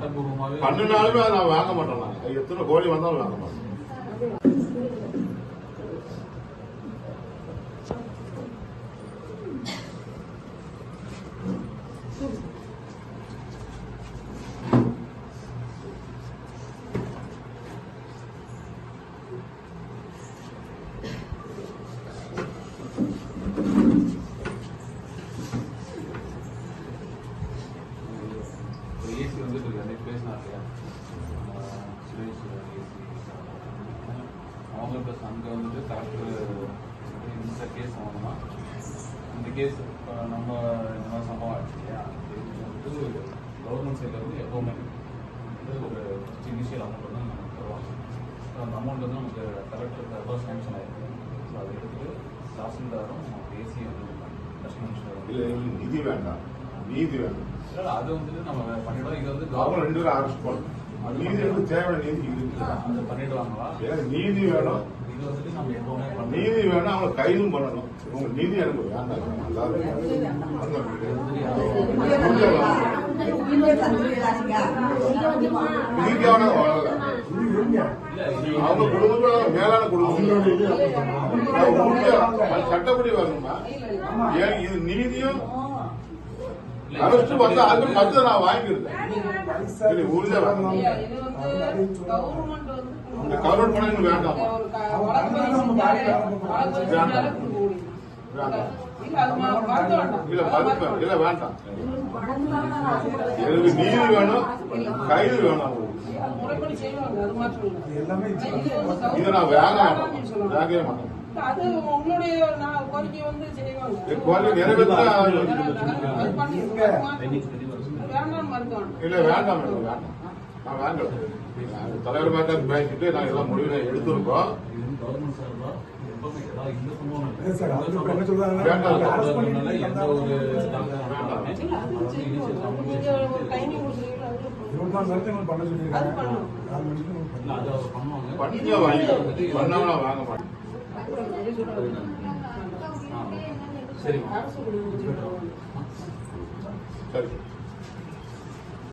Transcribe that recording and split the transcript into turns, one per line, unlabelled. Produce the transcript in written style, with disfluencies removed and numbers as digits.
சட்டப்பூர்வமாகவே
பண்ணினாலுமே அதை நான் வாங்க மாட்டோம். நாங்கள் எத்தனை கோழி வந்தாலும் வாங்க மாட்டோம்.
ஏசி வந்துட்டு இருக்கு. அன்னைக்கு பேசினா இல்லையா சுரேஷ் ஏசி அவங்க ப்ளஸ் அங்கே வந்துட்டு கரெக்டர் இந்த கேஸ் வாங்கினா இந்த கேஸ் இப்போ நம்ம இந்த மாதிரி சம்பவம் ஆச்சு இல்லையா இது வந்து கவர்மெண்ட் சைடில் வந்து எப்போவுமே வந்து ஒரு இனிஷியல் அமௌண்ட் வந்து நமக்கு தருவாங்க. அந்த அமௌண்ட் வந்து நமக்கு கரெக்டர் எவ்வளோ சேங்ஷன் ஆகிருக்கு. ஸோ அதை எடுத்துட்டு தாசில்தாரும் ஏசி வந்து
இல்லை நிதி வேண்டாம், நீதி வேண்டாம்.
அது வந்துட்டு நம்ம பண்ணிடுவோம். இது வந்து
அவங்க 2 பேரும் அரெஸ்ட் பண்ணணும். நீதி வந்து தேவையான நீதி இருக்கு.
அதை பண்ணிடுவாங்களா?
நீதி வேணும்.
இது வந்துட்டு நம்ம எப்பவுமே
நீதி வேணும். அவங்க கைதும் பண்ணணும். உங்க நீதி எனக்கு வேண்டாம். அவங்க குடும்பத்தோட மேலான குடும்பம் சட்டப்படி வரணுமா? ஏன் இது நீதியும் அரசு வந்து அது மற்ற நான் வாங்கிக்கிறேன். உறுதியா கவர்மெண்ட் பண்ண வேண்டாம். இல்ல மறுப்பேன். இல்ல வேண்டாம். எனக்கு நீதி வேணும், கைது வேணும். இதை நான் வாங்கவே மாட்டேன்.
அது உங்களுடைய கோரிக்கை வந்து
கோரிக்கை நிறைவேற்ற
வேண்டாம் மருத்துவம்
இல்ல வேண்டாம் வேண்டாம். நான் வாங்கல. தலைவர் மேட்ட பேசிட்டு நாங்க எல்லாம் முடிவு எடுத்திருக்கோம். பண்ணாம வாங்க மாட்டேன்.
சரி
சரி